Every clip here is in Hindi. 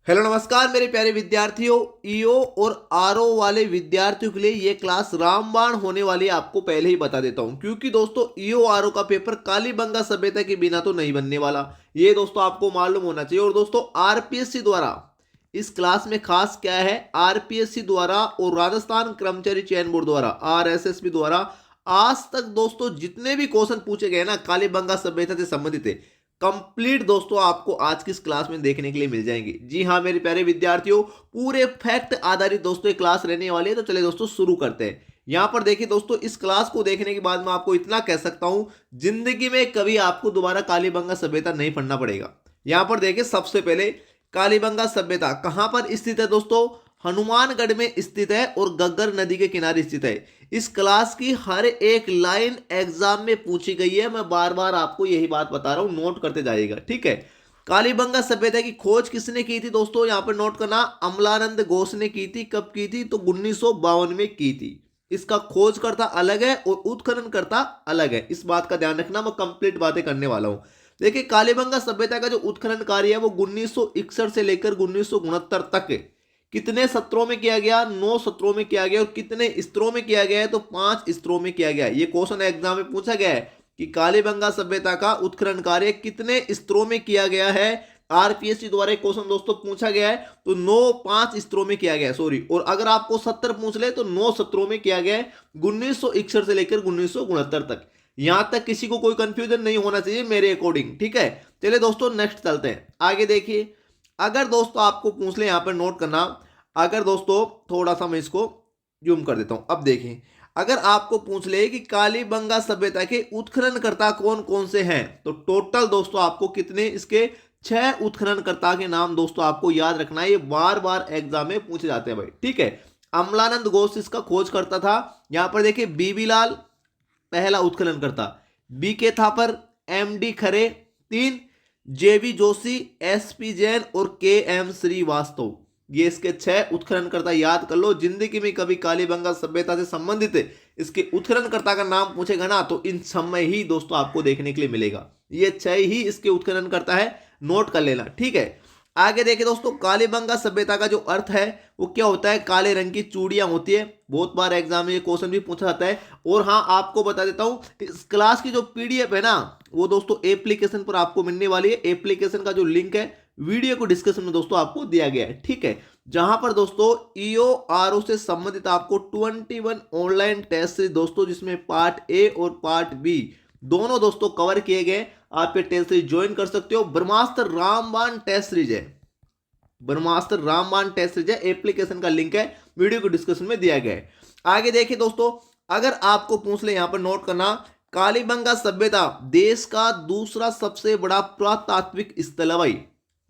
हेलो नमस्कार मेरे प्यारे विद्यार्थियों। ईओ और आरओ वाले विद्यार्थियों के लिए ये क्लास रामबाण होने वाली है, आपको पहले ही बता देता हूं, क्योंकि दोस्तों ईओ आरओ का पेपर कालीबंगा सभ्यता के बिना तो नहीं बनने वाला। ये दोस्तों आपको मालूम होना चाहिए। और दोस्तों आरपीएससी द्वारा इस क्लास में खास क्या है, आरपीएससी द्वारा और राजस्थान कर्मचारी चयन बोर्ड द्वारा आरएसएसबी द्वारा आज तक दोस्तों जितने भी क्वेश्चन पूछे गए ना कालीबंगा सभ्यता से संबंधित है, कंप्लीट दोस्तों आपको आज की इस क्लास में देखने के लिए मिल जाएंगे। जी हाँ मेरे प्यारे विद्यार्थियों, पूरे फैक्ट आधारित दोस्तों ये क्लास रहने वाली है। तो चलिए दोस्तों शुरू करते हैं। यहां पर देखिए दोस्तों, इस क्लास को देखने के बाद मैं आपको इतना कह सकता हूं, जिंदगी में कभी आपको दोबारा कालीबंगा सभ्यता नहीं पढ़ना पड़ेगा। यहां पर देखिए सबसे पहले कालीबंगा सभ्यता कहां पर स्थित है दोस्तों, हनुमानगढ़ में स्थित है और गग्गर नदी के किनारे स्थित है। इस क्लास की हर एक लाइन एग्जाम में पूछी गई है। मैं बार बार आपको यही बात बता रहा हूं, नोट करते जाइएगा, ठीक है। कालीबंगा सभ्यता की खोज किसने की थी दोस्तों, यहां पर नोट करना, अमलानंद घोष ने की थी। कब की थी, तो 1952 में की थी। इसका खोजकर्ता अलग है और उत्खननकर्ता अलग है, इस बात का ध्यान रखना। मैं कंप्लीट बातें करने वाला हूं। देखिए कालीबंगा सभ्यता का जो उत्खनन कार्य है वो 1961 से लेकर 1969 तक कितने सत्रों में किया गया, 9 सत्रों में किया गया। और कितने स्तरों में किया गया है, तो 5 स्तरों में किया गया। ये क्वेश्चन एग्जाम में पूछा गया है कि कालीबंगा सभ्यता का उत्खनन कार्य कितने स्तरों में किया गया है। आरपीएससी द्वारा एक क्वेश्चन दोस्तों पूछा गया है, तो 5 स्तरों में किया गया है, सॉरी। और अगर आपको 70 पूछ ले तो 9 सत्रों में किया गया है, 1961 से लेकर 1969 तक। यहां तक किसी को कोई कंफ्यूजन नहीं होना चाहिए मेरे अकॉर्डिंग, ठीक है। चलिए दोस्तों नेक्स्ट चलते हैं, आगे देखिए। अगर दोस्तों आपको पूछ ले, यहां पर नोट करना, अगर दोस्तों थोड़ा सा मैं इसको जूम कर देता हूं। अब देखिए, अगर आपको पूछ ले कि कालीबंगा सभ्यता के उत्खननकर्ता कौन कौन से हैं, तो टोटल दोस्तों आपको कितने, इसके 6 उत्खननकर्ता के नाम दोस्तों आपको याद रखना है। ये बार बार एग्जाम में पूछे जाते हैं भाई, ठीक है। अमलानंद घोष इसका खोज करता था। यहां पर देखिए बीबी लाल पहला उत्खननकर्ता, बी के थापर, एम डी खरे 3, जेबी जोशी, एस पी जैन और के एम श्रीवास्तव। ये इसके 6 उत्खननकर्ता याद कर लो। जिंदगी में कभी कालीबंगा सभ्यता से संबंधित इसके उत्खननकर्ता का नाम पूछेगा ना, तो इन समय ही दोस्तों आपको देखने के लिए मिलेगा। ये 6 ही इसके उत्खननकर्ता है, नोट कर लेना, ठीक है। आगे देखिए दोस्तों, कालीबंगा सभ्यता का जो अर्थ है वो क्या होता है, काले रंग की चूड़ियां होती है। बहुत बार एग्जाम में ये क्वेश्चन भी पूछा जाता है। और हाँ आपको बता देता हूं, इस क्लास की जो पीडीएफ है ना, वो दोस्तों एप्लीकेशन पर आपको मिलने वाली है। एप्लीकेशन का जो लिंक है वीडियो को डिस्क्रिप्शन में दोस्तों आपको दिया गया है, ठीक है। जहां पर दोस्तों ईओ आरओ से संबंधित आपको 21 ऑनलाइन टेस्ट सीरीज दोस्तों, जिसमें पार्ट ए और पार्ट बी दोनों दोस्तों कवर किए गए। आप ये टेस्ट सीरीज ज्वाइन कर सकते हो। ब्रह्मास्त्र रामबाण टेस्ट सीरीज है, ब्रह्मास्त्र रामबाण टेस्ट सीरीज है। एप्लीकेशन का लिंक है वीडियो को डिस्क्रिप्शन में दिया गया है। आगे देखिए दोस्तों, अगर आपको पूछ ले, यहां पर नोट करना, कालीबंगा सभ्यता देश का दूसरा सबसे बड़ा पुरातात्विक स्थल है भाई।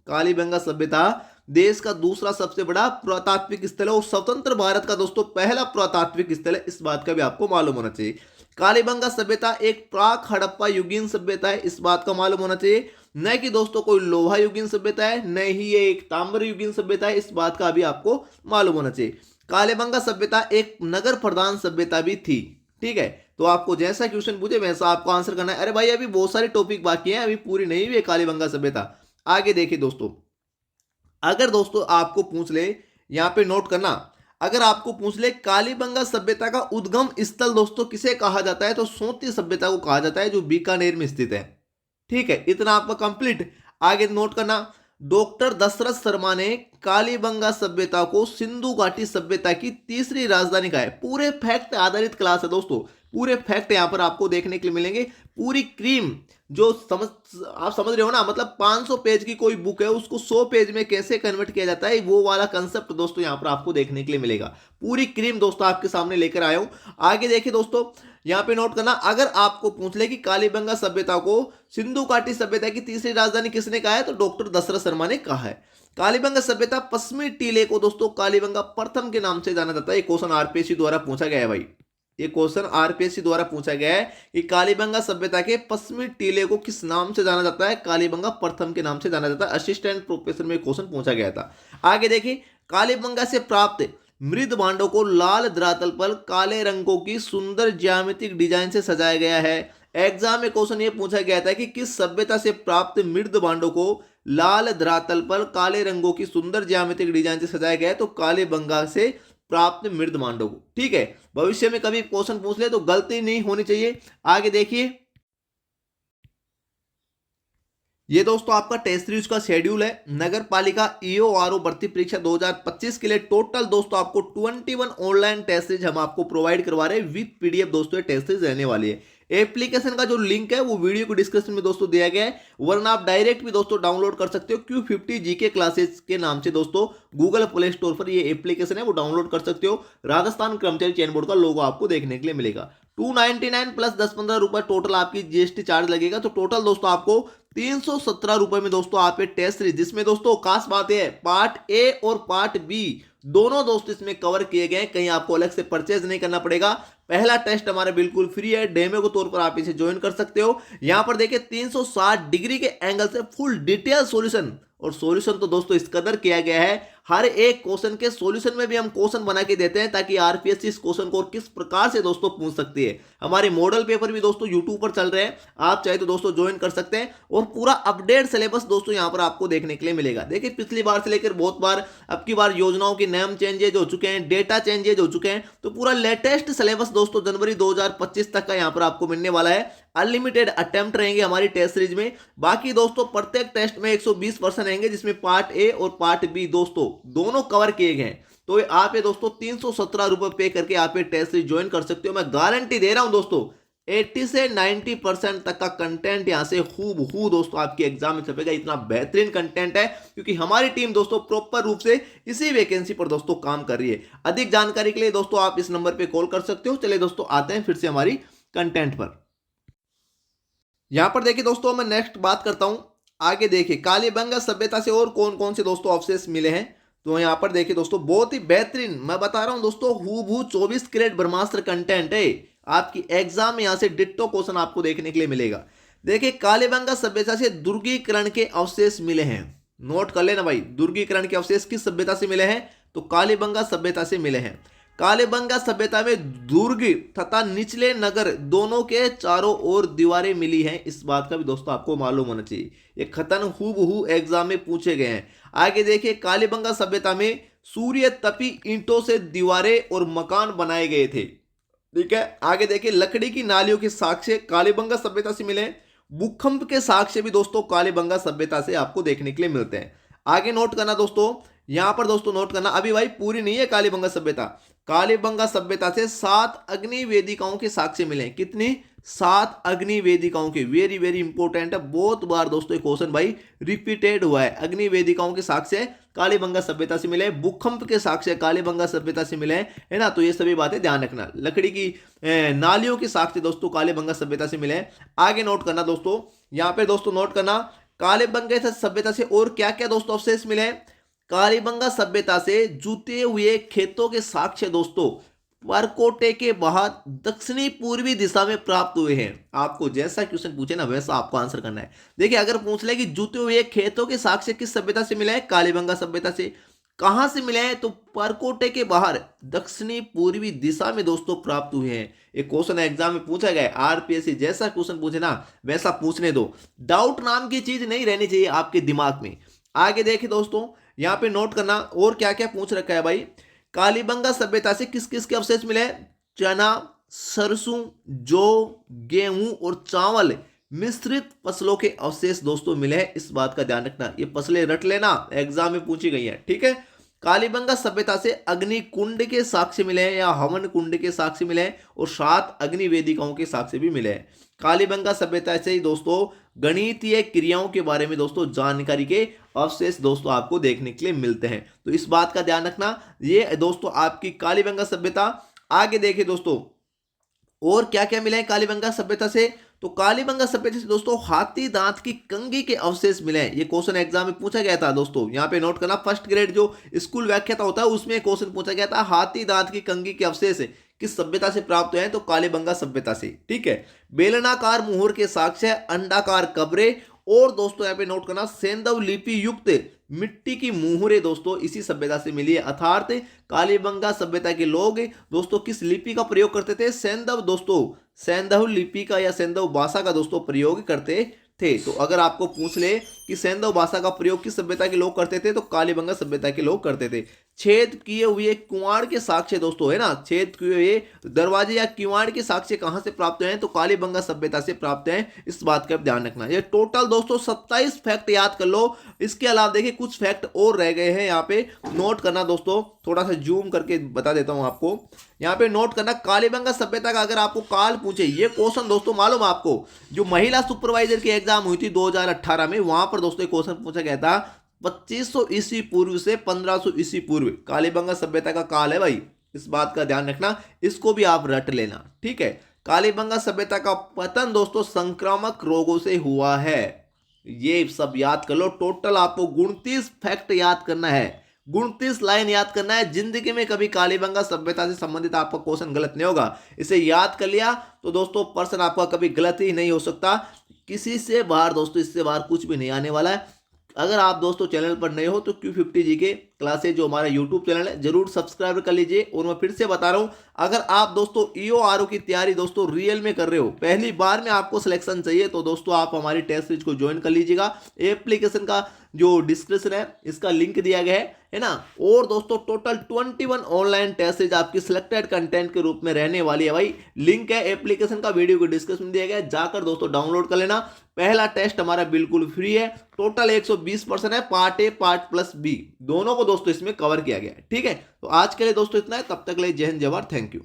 कालीबंगा सभ्यता देश का दूसरा सबसे बड़ा पुरातात्विक स्थल है और स्वतंत्र भारत का दोस्तों पहला पुरातात्विक स्थल है। इस बात का भी आपको मालूम होना चाहिए। कालीबंगा सभ्यता एक प्राक हड़प्पा युगीन सभ्यता है, इस बात का मालूम होना चाहिए। न कि दोस्तों कोई लोहा युगीन सभ्यता है, न ही ये एक ताम्र युगीन सभ्यता है, इस बात का भी आपको मालूम होना चाहिए। कालीबंगा सभ्यता एक नगर प्रधान सभ्यता भी थी, ठीक है। तो आपको जैसा क्वेश्चन पूछे वैसा आपको आंसर करना है। अरे भाई अभी बहुत सारे टॉपिक बाकी हैं, अभी पूरी नहीं हुई है कालीबंगा सभ्यता। आगे देखिए दोस्तों, अगर दोस्तों आपको पूछ ले, यहां पे नोट करना, अगर आपको पूछ ले कालीबंगा सभ्यता का उद्गम स्थल दोस्तों किसे कहा जाता है, तो सोती सभ्यता को कहा जाता है, जो बीकानेर में स्थित है, ठीक है। इतना आपका कंप्लीट। आगे नोट करना, डॉक्टर दशरथ शर्मा ने कालीबंगा सभ्यता को सिंधु घाटी सभ्यता की तीसरी राजधानी कहा है। पूरे फैक्ट आधारित क्लास है दोस्तों, पूरे फैक्ट यहां पर आपको देखने के लिए मिलेंगे। पूरी क्रीम जो आप समझ रहे हो ना, मतलब 500 पेज की कोई बुक है उसको 100 पेज में कैसे कन्वर्ट किया जाता है, वो वाला कंसेप्ट दोस्तों यहां पर आपको देखने के लिए मिलेगा। पूरी क्रीम दोस्तों आपके सामने लेकर आया हूं। आगे देखिए दोस्तों, यहां पे नोट करना, अगर आपको पूछ ले कि कालीबंगा सभ्यता को सिंधु घाटी सभ्यता की तीसरी राजधानी किसने कहा है, तो डॉक्टर दशरथ शर्मा ने कहा है। कालीबंगा सभ्यता पश्चिमी टीले को दोस्तों कालीबंगा प्रथम के नाम से जाना जाता है। ये क्वेश्चन आरपीएससी द्वारा पूछा गया है भाई, ये क्वेश्चन आरपीएससी द्वारा पूछा गया है कि कालीबंगा सभ्यता के पश्चिमी टीले को किस नाम से जाना जाता है, कालीबंगा प्रथम के नाम से जाना जाता है। असिस्टेंट प्रोफेसर में क्वेश्चन पूछा गया था। आगे देखिए, कालीबंगा से प्राप्त मृद भांडों को लाल धरातल पर काले रंगों की सुंदर ज्यामितिक डिजाइन से सजाया गया है। एग्जाम में क्वेश्चन ये पूछा गया था कि किस सभ्यता से प्राप्त मृद भांडों को लाल धरातल पर काले रंगों की सुंदर ज्यामितिक डिजाइन से सजाया गया है, तो कालीबंगा से प्राप्त मृद भांडों को। ठीक है, भविष्य में कभी क्वेश्चन पूछ ले तो गलती नहीं होनी चाहिए। आगे देखिए, ये दोस्तों आपका टेस्ट सीरीज का शेड्यूल है। नगर पालिका ईओ आरओ भर्ती परीक्षा 2025 के लिए टोटल दोस्तों आपको 21 ऑनलाइन टेस्ट सीरीज हम आपको प्रोवाइड करवा रहे हैं विद पीडीएफ। दोस्तों टेस्ट सीरीज रहने वाली है। एप्लीकेशन का जो लिंक है वो वीडियो को डिस्क्रिप्शन में दोस्तों दिया गया है, वरना आप डायरेक्ट भी दोस्तों डाउनलोड कर सकते हो। Q50 जीके क्लासेस के नाम से दोस्तों गूगल प्ले स्टोर पर ये एप्लीकेशन है, वो डाउनलोड कर सकते हो। राजस्थान कर्मचारी चयन बोर्ड का लोगो आपको देखने के लिए मिलेगा। 299 प्लस 10-15 रुपए टोटल आपकी जीएसटी चार्ज लगेगा, तो टोटल दोस्तों आपको 317 रुपए में दोस्तों आप टेस्ट सीरीज, जिसमें दोस्तों खास बात है पार्ट ए और पार्ट बी दोनों दोस्तों इसमें कवर किए गए हैं। कहीं आपको अलग से परचेज नहीं करना पड़ेगा। पहला टेस्ट हमारा बिल्कुल फ्री है, डेमो के तौर पर आप इसे ज्वाइन कर सकते हो। यहां पर देखिए 360 डिग्री के एंगल से फुल डिटेल सॉल्यूशन, और सॉल्यूशन तो दोस्तों इस कदर किया गया है, हर एक क्वेश्चन के सॉल्यूशन में भी हम क्वेश्चन बना के देते हैं ताकि आरपीएससी इस क्वेश्चन को किस प्रकार से दोस्तों पूछ सकती है। हमारे मॉडल पेपर भी दोस्तों यूट्यूब पर चल रहे हैं, आप चाहे तो दोस्तों ज्वाइन कर सकते हैं। और पूरा अपडेट सिलेबस दोस्तों यहां पर आपको देखने के लिए मिलेगा। देखिए पिछली बार से लेकर बहुत बार अब की बार योजनाओं के नाम चेंजेज हो चुके हैं, डेटा चेंजेज हो चुके हैं, तो पूरा लेटेस्ट सिलेबस दोस्तों जनवरी 2025 तक का यहां पर आपको मिलने वाला है। अनलिमिटेड अटेम्प्ट रहेंगे हमारी टेस्ट सीरीज में। बाकी दोस्तों प्रत्येक टेस्ट में 120% रहेंगे, जिसमें पार्ट ए और पार्ट बी दोस्तों दोनों कवर किए गए हैं। तो आप ये दोस्तों 317 रुपए पे करके आप ये टेस्ट सीरीज ज्वाइन कर सकते हो। मैं गारंटी दे रहा हूं दोस्तों 80 से 90% तक का कंटेंट यहां से हूबहू दोस्तों आपके एग्जाम में छपेगा। इतना बेहतरीन कंटेंट है क्योंकि हमारी टीम दोस्तों प्रॉपर रूप से इसी वैकेंसी पर दोस्तों काम कर रही है। अधिक जानकारी के लिए दोस्तों आप इस नंबर पे कॉल कर सकते हो। चलिए दोस्तों आते हैं फिर से हमारी कंटेंट पर। यहां पर देखिए दोस्तों मैं नेक्स्ट बात करता हूं। आगे देखिए कालीबंगा सभ्यता से और कौन कौन से दोस्तों अवशेष मिले हैं, तो यहां पर देखिए दोस्तों बहुत ही बेहतरीन, मैं बता रहा हूं दोस्तों हूबहू 24 कैरेट ब्रह्मास्त्र कंटेंट है। आपकी एग्जाम में यहां से डिट्टो क्वेश्चन आपको देखने के लिए मिलेगा। देखिए कालीबंगा सभ्यता से दुर्गीकरण के अवशेष मिले हैं। नोट कर लेना भाई, दुर्गीकरण के अवशेष किस सभ्यता से मिले हैं, तो कालीबंगा सभ्यता से मिले हैं। कालीबंगा सभ्यता में दुर्ग तथा निचले नगर दोनों के चारों ओर दीवारें मिली हैं। इस बात का भी दोस्तों आपको मालूम होना चाहिए, ये खतन हूबहू एग्जाम में पूछे गए हैं। आगे देखिए कालीबंगा सभ्यता में सूर्य तपी ईंटों से दीवारें और मकान बनाए गए थे। ठीक है, आगे देखिए लकड़ी की नालियों के साक्ष्य कालीबंगा सभ्यता से मिले। भूकंप के साक्ष्य भी दोस्तों कालीबंगा सभ्यता से आपको देखने के लिए मिलते हैं। आगे नोट करना दोस्तों, यहां पर दोस्तों नोट करना, अभी भाई पूरी नहीं है कालीबंगा सभ्यता। कालीबंगा सभ्यता से 7 अग्नि वेदिकाओं के साक्ष्य मिले। कितनी? 7 अग्नि वेदिकाओं के। वेरी वेरी इंपॉर्टेंट है, बहुत बार दोस्तों ये क्वेश्चन भाई रिपीटेड हुआ है। अग्नि वेदिकाओं के साक्ष्य कालीबंगा सभ्यता से मिले, भूकंप के साक्ष्य कालीबंगा सभ्यता से मिले, है ना। तो ये सभी बातें ध्यान रखना। लकड़ी की नालियों के साक्ष्य दोस्तों कालीबंगा सभ्यता से मिले। आगे नोट करना दोस्तों, यहां पे दोस्तों नोट करना कालीबंगा सभ्यता से और क्या क्या दोस्तों अवशेष मिले। कालीबंगा सभ्यता से जूते हुए खेतों के साक्ष्य दोस्तों परकोटे के बाहर दक्षिणी पूर्वी दिशा में प्राप्त हुए हैं। आपको जैसा क्वेश्चन पूछे ना वैसा आपको आंसर करना है। देखिए अगर पूछ ले कि जूते हुए खेतों के साक्ष्य किस सभ्यता से मिले हैं, कालीबंगा सभ्यता से। कहां से मिले हैं, तो परकोटे के बाहर दक्षिणी पूर्वी दिशा में दोस्तों प्राप्त हुए हैं। एक क्वेश्चन एग्जाम में पूछा गया, आरपीएससी जैसा क्वेश्चन पूछे ना वैसा पूछने दो। डाउट नाम की चीज नहीं रहनी चाहिए आपके दिमाग में। आगे देखिए दोस्तों, यहां पे नोट करना और क्या क्या पूछ रखा है भाई। कालीबंगा सभ्यता से किस किस के अवशेष मिले? चना, सरसों, जौ, गेहूं और चावल मिश्रित फसलों के अवशेष दोस्तों मिले हैं। इस बात का ध्यान रखना, ये फसलें रट लेना, एग्जाम में पूछी गई है। ठीक है, कालीबंगा सभ्यता से अग्नि कुंड के साक्ष्य मिले हैं या हवन कुंड के साक्ष्य मिले हैं, और 7 अग्नि वेदिकाओं के साक्ष्य भी मिले हैं। कालीबंगा सभ्यता से ही दोस्तों गणितीय क्रियाओं के बारे में दोस्तों जानकारी के अवशेष दोस्तों आपको देखने के लिए मिलते हैं। तो इस बात का ध्यान रखना, ये दोस्तों आपकी कालीबंगा सभ्यता। आगे देखिए दोस्तों और क्या क्या मिले हैं कालीबंगा सभ्यता से, तो कालीबंगा सभ्यता से दोस्तों हाथी दांत की कंघी के अवशेष मिले हैं। ये क्वेश्चन एग्जाम में पूछा गया था दोस्तों, यहाँ पे नोट करना। फर्स्ट ग्रेड जो स्कूल व्याख्याता होता है उसमें क्वेश्चन पूछा गया था, हाथी दांत की कंघी के अवशेष किस सभ्यता से प्राप्त हुए हैं, तो कालीबंगा सभ्यता से। ठीक है, बेलनाकार मुहर के साक्ष्य, अंडाकार कब्रें और दोस्तों यहाँ पे नोट करना, सैंधव लिपि युक्त मिट्टी की मुहरे दोस्तों इसी सभ्यता से मिली है। अर्थात कालीबंगा सभ्यता के लोग दोस्तों किस लिपि का प्रयोग करते थे? सैंधव दोस्तों, सैंधव लिपि का या सैंधव भाषा का दोस्तों प्रयोग करते थे। तो अगर आपको पूछ ले कि सैंधव भाषा का प्रयोग किस सभ्यता के लोग करते थे, तो कालीबंगा सभ्यता के लोग करते थे। छेद किए हुए कुंवाड़ के साक्ष्य दोस्तों है ना, छेद किए हुए दरवाजे या किवाड़ के साक्ष्य कहां से प्राप्त हैं? तो कालीबंगा सभ्यता से प्राप्त हैं। इस बात का ध्यान रखना। ये टोटल दोस्तों 27 फैक्ट याद कर लो। इसके अलावा देखिए कुछ फैक्ट और रह गए हैं, यहाँ पे नोट करना दोस्तों। थोड़ा सा जूम करके बता देता हूं आपको, यहाँ पे नोट करना। कालीबंगा सभ्यता का अगर आपको काल पूछे, ये क्वेश्चन दोस्तों मालूम आपको, जो महिला सुपरवाइजर की एग्जाम हुई थी 2018 में, वहां पर दोस्तों क्वेश्चन पूछा गया था 2500 ईस्वी पूर्व से 1500 ईस्वी पूर्व कालीबंगा सभ्यता का काल है भाई। इस बात का ध्यान रखना, इसको भी आप रट लेना, ठीक है। कालीबंगा सभ्यता का पतन दोस्तों संक्रामक रोगों से हुआ है। ये सब याद कर लो। टोटल आपको 29 फैक्ट याद करना है, 29 लाइन याद करना है। जिंदगी में कभी कालीबंगा सभ्यता से संबंधित आपका क्वेश्चन गलत नहीं होगा। इसे याद कर लिया तो दोस्तों पर्सन आपका कभी गलत ही नहीं हो सकता। किसी से बाहर दोस्तों, इससे बाहर कुछ भी नहीं आने वाला है। अगर आप दोस्तों चैनल पर नए हो तो Q50 जीके क्लासेज जो हमारा यूट्यूब चैनल है जरूर सब्सक्राइब कर लीजिए। और मैं फिर से बता रहा हूं, अगर आप दोस्तों EORO की तैयारी दोस्तों रियल में कर रहे हो, पहली बार में आपको सिलेक्शन चाहिए, तो दोस्तों आप हमारी टेस्ट सीरीज को ज्वाइन कर लीजिएगा। एप्लीकेशन का जो डिस्क्रिप्शन है इसका लिंक दिया गया है ना। और दोस्तों टोटल 21 ऑनलाइन टेस्ट सीरीज आपकी सिलेक्टेड कंटेंट के रूप में रहने वाली है भाई। लिंक है एप्लीकेशन का, वीडियो को डिस्क्रिप्शन दिया गया है, जाकर दोस्तों डाउनलोड कर लेना। पहला टेस्ट हमारा बिल्कुल फ्री है। टोटल 120% है, part A part plus B दोनों को दोस्तों इसमें कवर किया गया है, ठीक है। तो आज के लिए दोस्तों इतना है, तब तक के लिए जय हिंद जय भारत, थैंक यू।